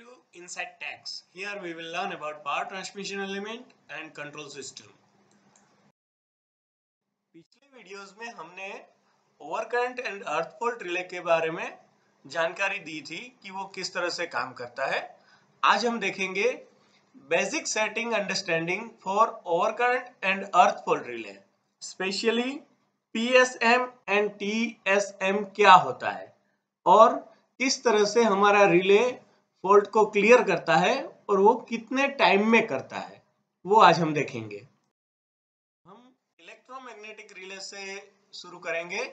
to Inside Tags. Here we will learn about power transmission element and control system. पिछले videos में हमने overcurrent and earth fault relay के बारे में जानकारी दी थी कि वो किस तरह से काम करता है। आज हम देखेंगे basic setting understanding for overcurrent and earth fault relay, specially PSM and TSM क्या होता है और किस तरह से हमारा रिले फॉल्ट को क्लियर करता है और वो कितने टाइम में करता है, वो आज हम देखेंगे। हम इलेक्ट्रोमैग्नेटिक रिले से शुरू करेंगे।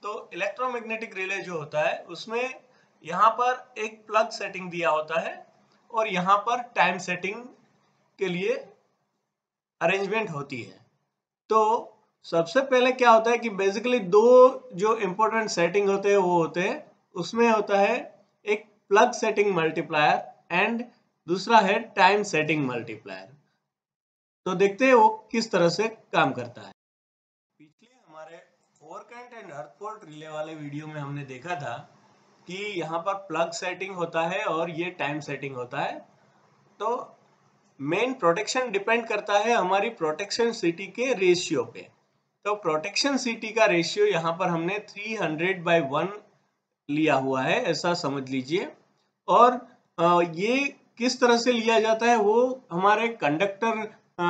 तो इलेक्ट्रोमैग्नेटिक रिले जो होता है उसमें यहाँ पर एक प्लग सेटिंग दिया होता है और यहाँ पर टाइम सेटिंग के लिए अरेंजमेंट होती है। तो सबसे पहले क्या होता है कि बेसिकली दो जो इम्पोर्टेंट सेटिंग होते हैं वो होते हैं, उसमें होता है एक प्लग सेटिंग मल्टीप्लायर एंड दूसरा है टाइम सेटिंग मल्टीप्लायर। तो देखते हैं वो किस तरह से काम करता है। पिछले हमारे overcurrent and earth fault relay वाले वीडियो में हमने देखा था कि यहाँ पर प्लग सेटिंग होता है और ये टाइम सेटिंग होता है। तो मेन प्रोटेक्शन डिपेंड करता है हमारी प्रोटेक्शन सिटी के रेशियो पे। तो प्रोटेक्शन सिटी का रेशियो यहाँ पर हमने 300/1 लिया हुआ है, ऐसा समझ लीजिए। और ये किस तरह से लिया जाता है वो हमारे कंडक्टर,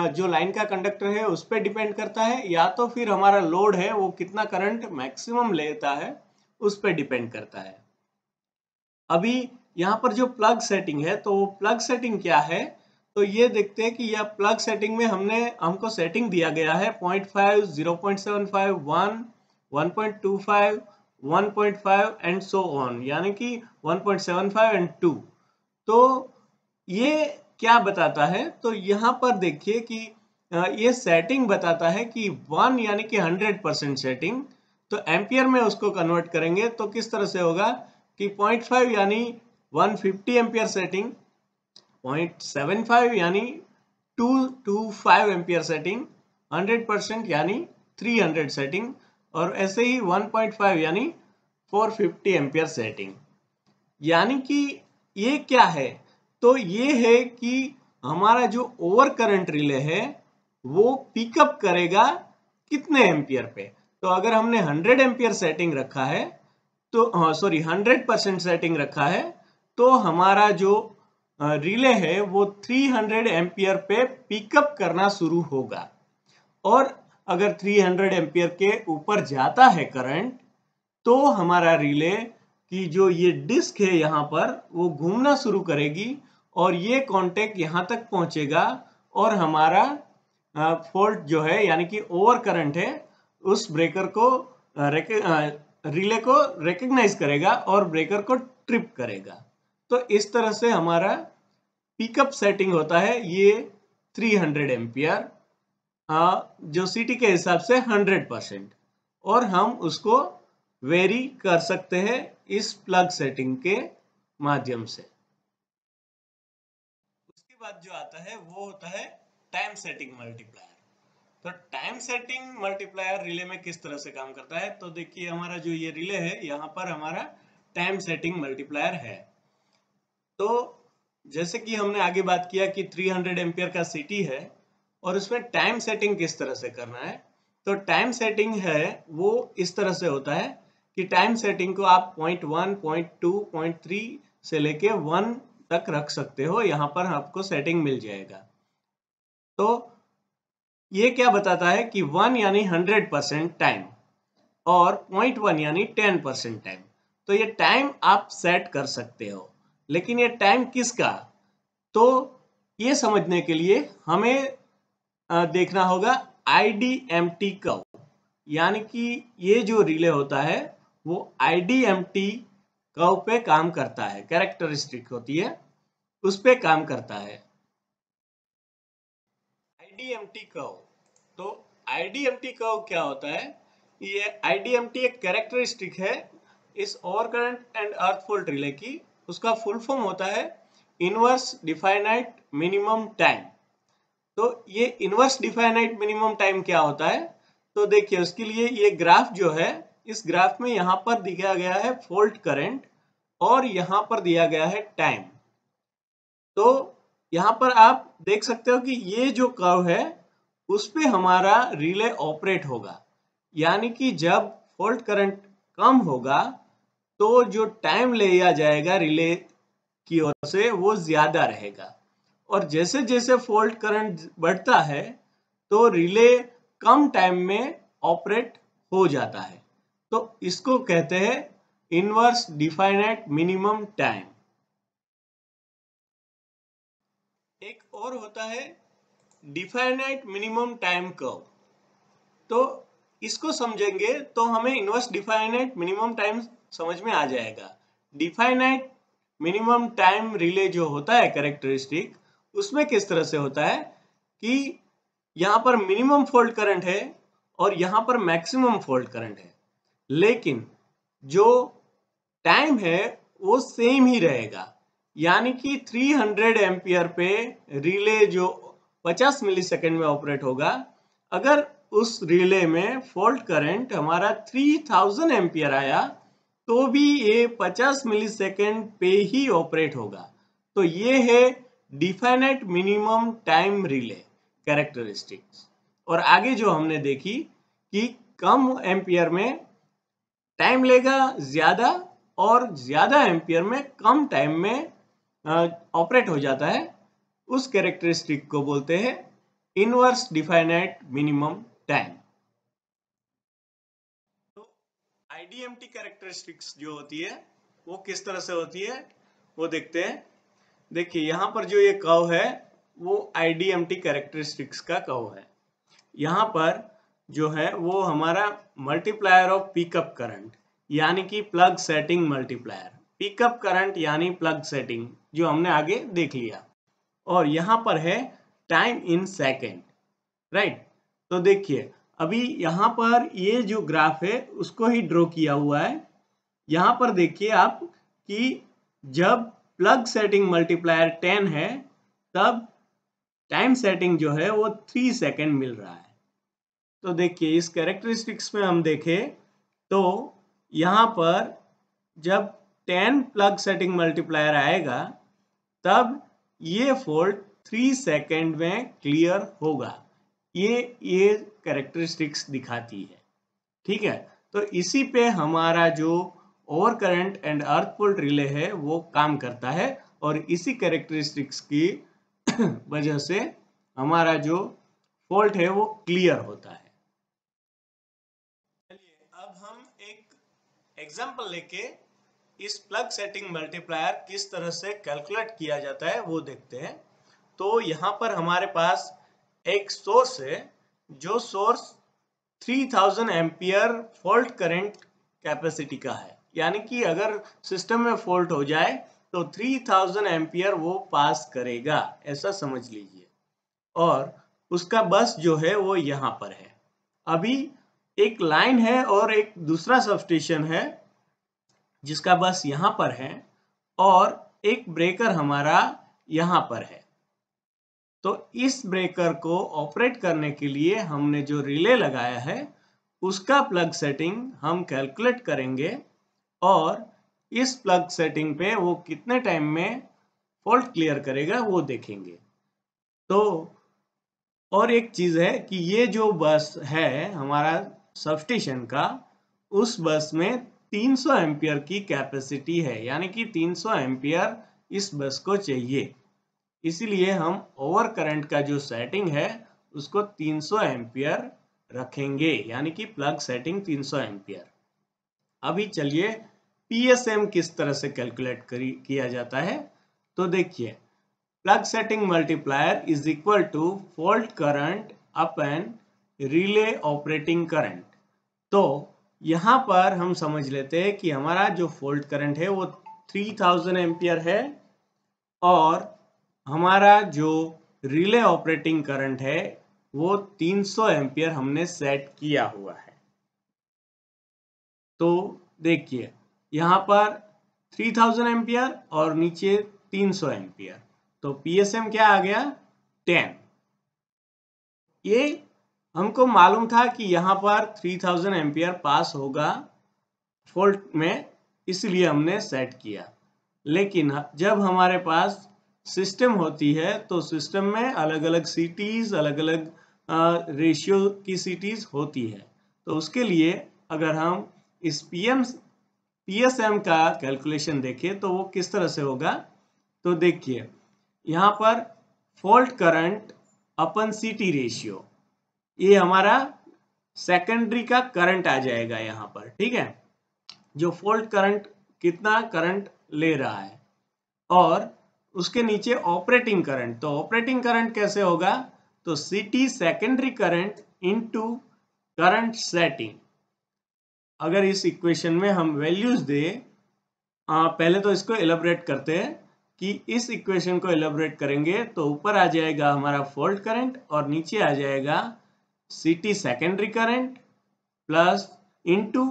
जो लाइन का कंडक्टर है उस पर डिपेंड करता है, या तो फिर हमारा लोड है वो कितना करंट मैक्सिमम लेता है उस पर डिपेंड करता है। अभी यहाँ पर जो प्लग सेटिंग है, तो वो प्लग सेटिंग क्या है, तो ये देखते हैं कि यह प्लग सेटिंग में हमको सेटिंग दिया गया है 0.5, 0.75, 1, 1.25, 1.5 एंड सो ऑन, यानी कि 1.75 एंड 2। तो ये क्या बताता है, तो यहाँ पर देखिए कि ये सेटिंग बताता है कि 1 यानी कि 100% सेटिंग। तो एम्पियर में उसको कन्वर्ट करेंगे तो किस तरह से होगा कि 0.5 यानी 150 एम्पियर सेटिंग, 0.75 यानी 225 एम्पियर सेटिंग, 100% यानी 300 सेटिंग, और ऐसे ही 1.5 यानी 450 एम्पियर सेटिंग। यानी कि ये क्या है, तो ये है कि हमारा जो ओवर करंट रिले है वो पिकअप करेगा कितने एम्पियर पे। तो अगर हमने 100 एम्पियर सेटिंग रखा है, तो 100% सेटिंग रखा है, तो हमारा जो रिले है वो 300 एम्पियर पे पिकअप करना शुरू होगा। और अगर 300 एम्पियर के ऊपर जाता है करंट, तो हमारा रिले की जो ये डिस्क है यहाँ पर वो घूमना शुरू करेगी और ये कांटेक्ट यहाँ तक पहुंचेगा और हमारा फॉल्ट जो है यानी कि ओवर करंट है उस ब्रेकर को रिले को रिकॉग्नाइज करेगा और ब्रेकर को ट्रिप करेगा। तो इस तरह से हमारा पिकअप सेटिंग होता है ये 300 एम्पियर, जो सिटी के हिसाब से 100%, और हम उसको वेरी कर सकते हैं इस प्लग सेटिंग के माध्यम से। उसके बाद जो आता है वो होता है टाइम सेटिंग मल्टीप्लायर। तो टाइम सेटिंग मल्टीप्लायर रिले में किस तरह से काम करता है, तो देखिए हमारा जो ये रिले है यहाँ पर हमारा टाइम सेटिंग मल्टीप्लायर है। तो जैसे कि हमने आगे बात किया कि 300 एम्पियर का सिटी है और उसमें टाइम सेटिंग किस तरह से करना है, तो टाइम सेटिंग है वो इस तरह से होता है कि टाइम सेटिंग को आप 0.1, 0.2, 0.3 से लेके 1 तक रख सकते हो, यहाँ पर आपको सेटिंग मिल जाएगा। तो ये क्या बताता है कि 1 यानी 100% टाइम और 0.1 यानी 10% टाइम। तो ये टाइम आप सेट कर सकते हो, लेकिन ये टाइम किसका, तो ये समझने के लिए हमें देखना होगा IDMT कर्व, यानी कि ये जो रिले होता है वो IDMT कर्व पे काम करता है, कैरेक्टरिस्टिक होती है उस पे काम करता है IDMT कर्व। तो IDMT कर्व क्या होता है, ये IDMT एक कैरेक्टरिस्टिक है इस overcurrent and earth fault relay की। उसका फुल फॉर्म होता है इनवर्स डिफाइनाइट मिनिमम टाइम। तो ये इनवर्स डिफाइनाइट मिनिमम टाइम क्या होता है, तो देखिए उसके लिए ये ग्राफ जो है, इस ग्राफ में यहाँ पर दिया गया है फॉल्ट करंट और यहाँ पर दिया गया है टाइम। तो यहाँ पर आप देख सकते हो कि ये जो कर्व है उस पे हमारा रिले ऑपरेट होगा, यानी कि जब फॉल्ट करंट कम होगा तो जो टाइम लिया जाएगा रिले की ओर से वो ज्यादा रहेगा, और जैसे जैसे फॉल्ट करंट बढ़ता है तो रिले कम टाइम में ऑपरेट हो जाता है। तो इसको कहते हैं इनवर्स डिफाइनाइट मिनिमम टाइम। एक और होता है डिफाइनाइट मिनिमम टाइम कर्व। तो इसको समझेंगे तो हमें इनवर्स डिफाइनाइट मिनिमम टाइम समझ में आ जाएगा। डिफाइनाइट मिनिमम टाइम रिले जो होता है कैरेक्टरिस्टिक, उसमें किस तरह से होता है कि यहाँ पर मिनिमम फॉल्ट करंट है और यहाँ पर मैक्सिमम फॉल्ट करंट है, लेकिन जो टाइम है वो सेम ही रहेगा, यानी कि 300 एम्पियर पे रिले जो 50 मिली सेकेंड में ऑपरेट होगा, अगर उस रिले में फॉल्ट करंट हमारा 3000 एम्पियर आया तो भी ये 50 मिली सेकेंड पे ही ऑपरेट होगा। तो ये है definite minimum time relay characteristics. और आगे जो हमने देखी कि कम एम्पियर में टाइम लेगा ज्यादा और ज्यादा एम्पियर में कम टाइम में ऑपरेट हो जाता है, उस कैरेक्टरिस्टिक को बोलते हैं इनवर्स डिफाइनाइट मिनिमम टाइम। तो आईडीएमटी कैरेक्टरिस्टिक्स जो होती है वो किस तरह से होती है वो देखते हैं। देखिए यहाँ पर जो ये कर्व है वो आईडीएमटी कैरेक्टरिस्टिक्स का कर्व है। यहाँ पर जो है वो हमारा मल्टीप्लायर ऑफ पिकअप करंट, यानी कि plug setting multiplier. Pickup current यानी प्लग सेटिंग जो हमने आगे देख लिया। और यहाँ पर है टाइम इन सेकेंड, राइट। तो देखिए अभी यहाँ पर ये जो ग्राफ है उसको ही ड्रॉ किया हुआ है। यहाँ पर देखिए आप कि जब प्लग सेटिंग मल्टीप्लायर 10 है तब टाइम सेटिंग जो है वो 3 सेकेंड मिल रहा है। तो देखिए इस कैरेक्टरिस्टिक्स में हम देखें तो यहाँ पर जब 10 प्लग सेटिंग मल्टीप्लायर आएगा तब ये फॉल्ट 3 सेकेंड में क्लियर होगा। ये कैरेक्टरिस्टिक्स दिखाती है, ठीक है। तो इसी पे हमारा जो over current and earth fault relay है वो काम करता है, और इसी कैरेक्टरिस्टिक्स की वजह से हमारा जो फॉल्ट है वो क्लियर होता है। चलिए अब हम एक एग्जांपल लेके इस प्लग सेटिंग मल्टीप्लायर किस तरह से कैलकुलेट किया जाता है वो देखते हैं। तो यहाँ पर हमारे पास एक सोर्स है, जो source 3000 ampere fault current capacity का है, यानी कि अगर सिस्टम में फॉल्ट हो जाए तो 3000 एम्पियर वो पास करेगा, ऐसा समझ लीजिए। और उसका बस जो है वो यहाँ पर है। अभी एक लाइन है और एक दूसरा सबस्टेशन है जिसका बस यहाँ पर है, और एक ब्रेकर हमारा यहाँ पर है। तो इस ब्रेकर को ऑपरेट करने के लिए हमने जो रिले लगाया है उसका प्लग सेटिंग हम कैलकुलेट करेंगे, और इस प्लग सेटिंग पे वो कितने टाइम में फॉल्ट क्लियर करेगा वो देखेंगे। तो और एक चीज है कि ये जो बस है हमारा सबस्टेशन का, उस बस में 300 एम्पियर की कैपेसिटी है, यानी कि 300 एम्पियर इस बस को चाहिए। इसीलिए हम ओवर करंट का जो सेटिंग है उसको 300 एम्पियर रखेंगे, यानी कि प्लग सेटिंग 300 एम्पियर। अभी चलिए पीएसएम किस तरह से कैलकुलेट किया जाता है। तो देखिए plug setting multiplier is equal to fault current अपन रिले ऑपरेटिंग करंट। तो यहाँ पर हम समझ लेते हैं कि हमारा जो फॉल्ट करंट है वो 3000 एम्पियर है, और हमारा जो रिले ऑपरेटिंग करंट है वो 300 एम्पियर हमने सेट किया हुआ है। तो देखिए यहाँ पर 3000 एम्पियर और नीचे 300 एम्पियर, तो पीएसएम क्या आ गया 10। ये हमको मालूम था कि यहाँ पर 3000 एम्पियर पास होगा फॉल्ट में, इसलिए हमने सेट किया। लेकिन जब हमारे पास सिस्टम होती है तो सिस्टम में अलग अलग सिटीज, अलग अलग रेशियो की सिटीज होती है। तो उसके लिए अगर हम इस पीएसएम का कैलकुलेशन देखें तो वो किस तरह से होगा, तो देखिए यहाँ पर फॉल्ट करंट अपन सिटी रेशियो, ये हमारा सेकेंडरी का करंट आ जाएगा यहाँ पर, ठीक है, जो फॉल्ट करंट कितना करंट ले रहा है, और उसके नीचे ऑपरेटिंग करंट। तो ऑपरेटिंग करंट कैसे होगा, तो CT secondary current into current setting. अगर इस इक्वेशन में हम वैल्यूज दे, पहले तो इसको एलैबोरेट करते हैं कि इस इक्वेशन को एलैबोरेट करेंगे तो ऊपर आ जाएगा हमारा फॉल्ट करंट और नीचे आ जाएगा CT secondary current plus into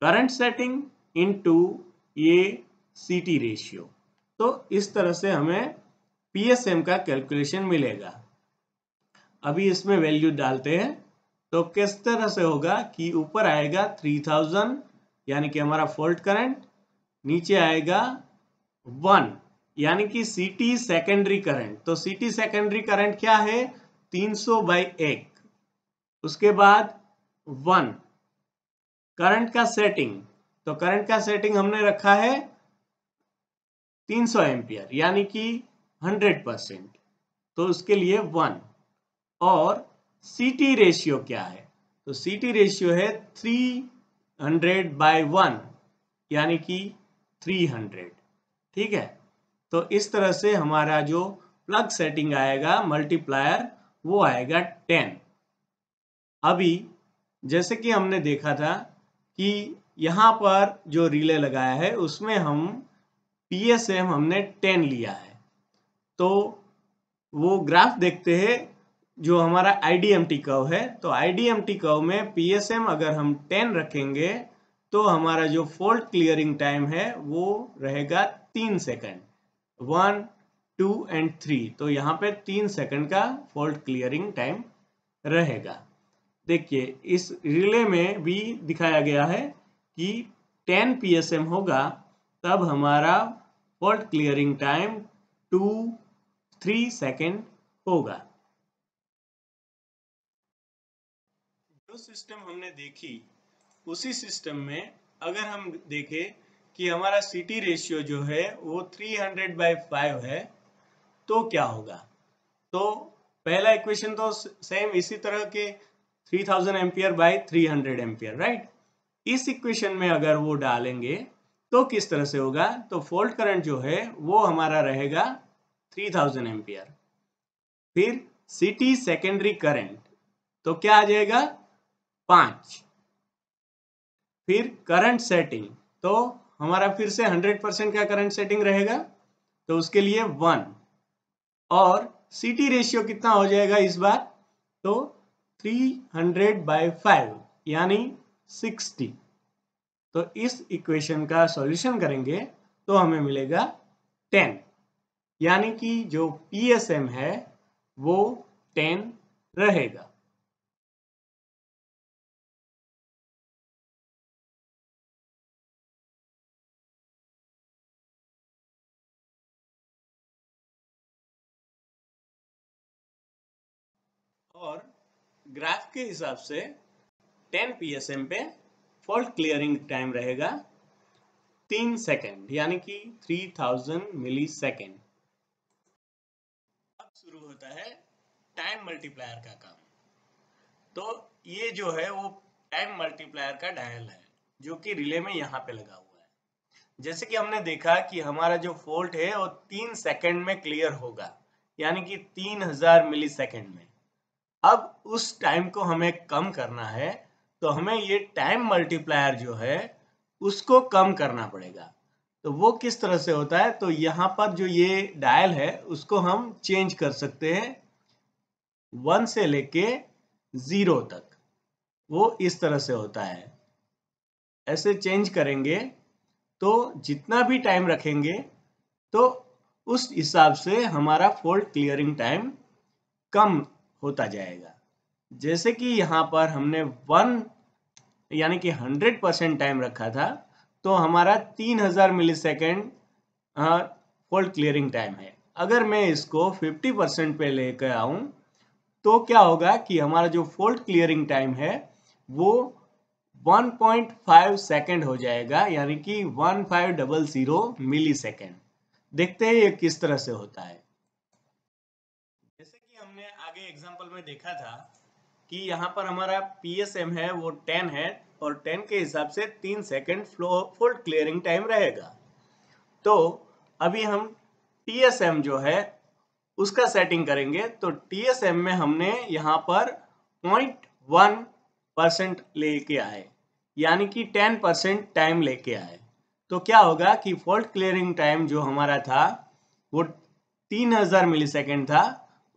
current setting into ये सिटी रेशियो। तो इस तरह से हमें पीएसएम का कैलकुलेशन मिलेगा। अभी इसमें वैल्यू डालते हैं तो किस तरह से होगा कि ऊपर आएगा 3000 यानी कि हमारा फॉल्ट करंट, नीचे आएगा 1 यानी कि सिटी सेकेंडरी करंट। तो सिटी सेकेंडरी करंट क्या है, 300/1। उसके बाद 1 करंट का सेटिंग, तो करंट का सेटिंग हमने रखा है 300 एम्पियर यानी कि 100%, तो उसके लिए 1। और सीटी रेशियो क्या है, तो सीटी रेशियो है 300/1 यानी कि 300, ठीक है। तो इस तरह से हमारा जो प्लग सेटिंग आएगा मल्टीप्लायर वो आएगा 10। अभी जैसे कि हमने देखा था कि यहाँ पर जो रिले लगाया है उसमें हम पीएसएम हमने 10 लिया है, तो वो ग्राफ देखते हैं जो हमारा आईडीएमटी कर्व है। तो आईडीएमटी कर्व में पीएसएम अगर हम 10 रखेंगे तो हमारा जो फॉल्ट क्लियरिंग टाइम है वो रहेगा 3 सेकंड, 1, 2 एंड 3। तो यहाँ पे 3 सेकंड का फॉल्ट क्लियरिंग टाइम रहेगा। देखिए इस रिले में भी दिखाया गया है कि 10 पीएसएम होगा तब हमारा फॉल्ट क्लियरिंग टाइम 2-3 सेकंड होगा। जो सिस्टम हमने देखी उसी सिस्टम में अगर हम देखें कि हमारा सीटी रेशियो जो है वो 300/5 है तो क्या होगा, तो पहला इक्वेशन तो सेम इसी तरह के 3000 एम्पियर बाई 300 एम्पियर, राइट। इस इक्वेशन में अगर वो डालेंगे तो किस तरह से होगा, तो फॉल्ट करंट जो है वो हमारा रहेगा 3000 एम्पियर। फिर सिटी सेकेंडरी करंट तो क्या आ जाएगा 5। फिर करंट सेटिंग तो हमारा फिर से 100% का करंट सेटिंग रहेगा तो उसके लिए 1। और सीटी रेशियो कितना हो जाएगा इस बार, तो 300/5 यानी 60। तो इस इक्वेशन का सॉल्यूशन करेंगे तो हमें मिलेगा 10 यानी कि जो पीएसएम है वो 10 रहेगा। और ग्राफ के हिसाब से 10 पीएसएम पे फॉल्ट क्लियरिंग टाइम रहेगा 3 सेकेंड यानी कि 3000 मिली सेकेंड। अब शुरू होता है टाइम मल्टीप्लायर का काम। तो ये जो है वो टाइम मल्टीप्लायर का डायल है जो कि रिले में यहाँ पे लगा हुआ है। जैसे कि हमने देखा कि हमारा जो फॉल्ट है वो 3 सेकेंड में क्लियर होगा यानी कि 3000 मिली सेकेंड में। अब उस टाइम को हमें कम करना है तो हमें ये टाइम मल्टीप्लायर जो है उसको कम करना पड़ेगा। तो वो किस तरह से होता है, तो यहाँ पर जो ये डायल है उसको हम चेंज कर सकते हैं 1 से लेके 0 तक, वो इस तरह से होता है। ऐसे चेंज करेंगे तो जितना भी टाइम रखेंगे तो उस हिसाब से हमारा फॉल्ट क्लियरिंग टाइम कम होता जाएगा। जैसे कि यहाँ पर हमने 1 यानी कि 100% टाइम रखा था तो हमारा 3000 मिली सेकेंड फॉल्ट क्लियरिंग टाइम है। अगर मैं इसको 50% पे लेकर आऊं तो क्या होगा कि हमारा जो फॉल्ट क्लियरिंग टाइम है वो 1.5 सेकेंड हो जाएगा, यानी कि 1500 मिली सेकेंड। देखते हैं ये किस तरह से होता है। जैसे कि हमने आगे एग्जांपल में देखा था कि यहाँ पर हमारा PSM है वो 10 है और 10 के हिसाब से 3 सेकेंड फॉल्ट क्लियरिंग टाइम रहेगा। तो अभी हम TSM जो है उसका सेटिंग करेंगे। तो TSM में हमने यहाँ पर 0.1% लेके आए, यानी कि 10% टाइम लेके आए। तो क्या होगा कि फॉल्ट क्लियरिंग टाइम जो हमारा था वो 3000 मिली सेकेंड था,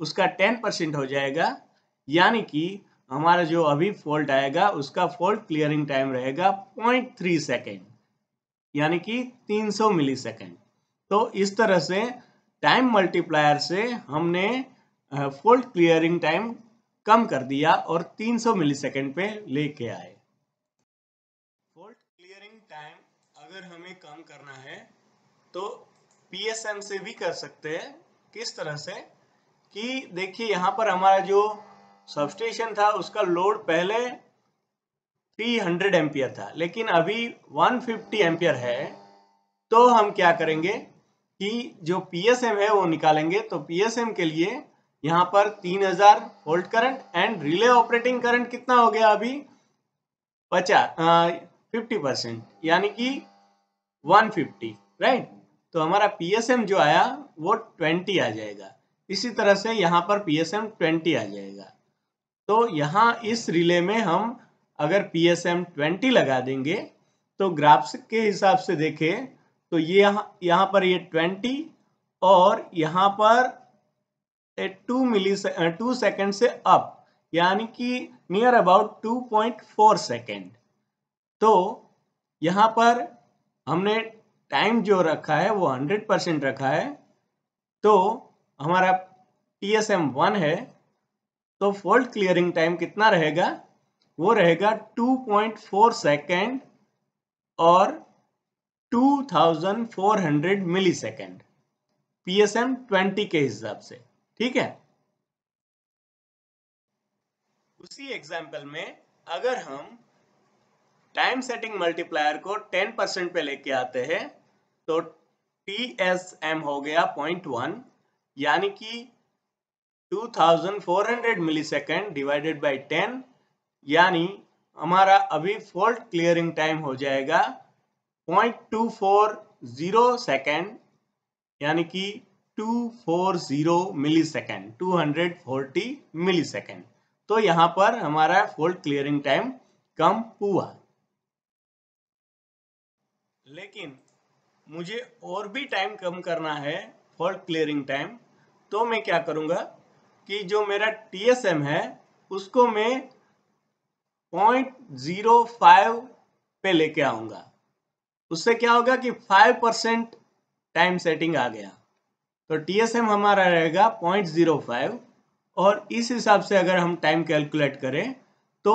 उसका 10% हो जाएगा, यानी कि हमारा जो अभी फॉल्ट आएगा उसका फॉल्ट क्लियरिंग टाइम रहेगा 0.3 सेकेंड, यानी कि 300 मिली सेकेंड। तो इस तरह से टाइम मल्टीप्लायर से हमने फॉल्ट क्लियरिंग टाइम कम कर दिया और 300 मिलीसेकंड पे लेके आए। फॉल्ट क्लियरिंग टाइम अगर हमें कम करना है तो PSM से भी कर सकते हैं। किस तरह से कि देखिए यहाँ पर हमारा जो सबस्टेशन था उसका लोड पहले 300 एम्पियर था, लेकिन अभी 150 एम्पियर है। तो हम क्या करेंगे कि जो PSM है वो निकालेंगे। तो PSM के लिए यहाँ पर 3000 volt current and relay operating current कितना हो गया अभी 50%, यानी कि 150, राइट। तो हमारा PSM जो आया वो 20 आ जाएगा। इसी तरह से यहाँ पर PSM 20 आ जाएगा। तो यहाँ इस रिले में हम अगर PSM 20 लगा देंगे तो ग्राफ्स के हिसाब से देखें तो ये यहाँ पर ये 20 और यहाँ पर 2 सेकेंड से अप, यानी कि नियर अबाउट 2.4 सेकेंड। तो यहाँ पर हमने टाइम जो रखा है वो 100% रखा है। तो हमारा TSM 1 है, तो फॉल्ट क्लियरिंग टाइम कितना रहेगा, वो रहेगा 2.4 सेकेंड और 2400 मिली सेकेंड PSM 20 के हिसाब से, ठीक है। उसी एग्जाम्पल में अगर हम टाइम सेटिंग मल्टीप्लायर को 10% पे लेके आते हैं तो TSM हो गया 0.1, यानी कि 2400 मिलीसेकेंड डिवाइडेड बाय 10, यानी हमारा अभी फॉल्ट क्लियरिंग टाइम हो जाएगा 0.240 सेकेंड, यानी कि 240 मिलीसेकेंड, 240 मिलीसेकेंड। तो यहाँ पर हमारा फॉल्ट क्लियरिंग टाइम कम हुआ। लेकिन मुझे और भी टाइम कम करना है फॉल्ट क्लियरिंग टाइम, तो मैं क्या करूँगा कि जो मेरा TSM है उसको मैं 0.05 पे लेके आऊँगा। उससे क्या होगा कि 5% टाइम सेटिंग आ गया। तो TSM हमारा रहेगा 0.05 और इस हिसाब से अगर हम टाइम कैलकुलेट करें तो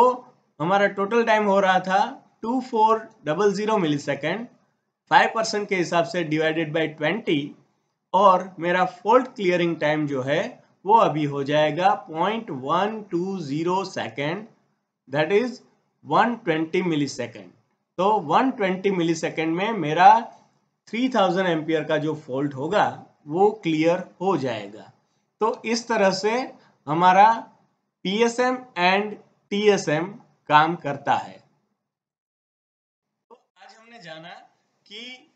हमारा टोटल टाइम हो रहा था 2400 मिलीसेकेंड, 5% के हिसाब से डिवाइडेड बाय 20, और मेरा फॉल्ट क्लियरिंग टाइम जो है वो अभी हो जाएगा 0.120 सेकेंड, दैट इज 120 मिलीसेकेंड। तो 120 मिलीसेकेंड में मेरा 3000 एम्पियर का जो फॉल्ट होगा वो क्लियर हो जाएगा। तो इस तरह से हमारा PSM एंड TSM काम करता है। तो आज हमने जाना कि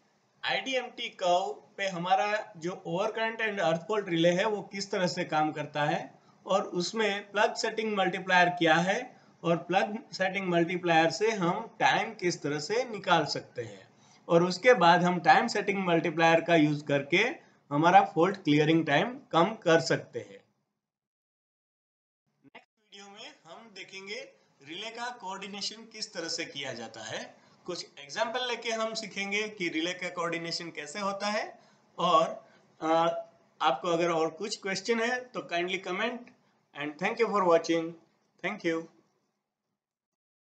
IDMT कर्व पे हमारा जो over current and earth fault relay है वो किस तरह से काम करता है, और उसमें प्लग सेटिंग मल्टीप्लायर क्या है, और प्लग सेटिंग मल्टीप्लायर से हम टाइम किस तरह से निकाल सकते हैं, और उसके बाद हम टाइम सेटिंग मल्टीप्लायर का यूज करके हमारा फॉल्ट क्लियरिंग टाइम कम कर सकते हैं। नेक्स्ट वीडियो में हम देखेंगे रिले का कोऑर्डिनेशन किस तरह से किया जाता है। कुछ एग्जाम्पल लेके हम सीखेंगे कि रिले का कोऑर्डिनेशन कैसे होता है। और आपको अगर और कुछ क्वेश्चन है तो kindly comment, and thank you for watching. Thank you.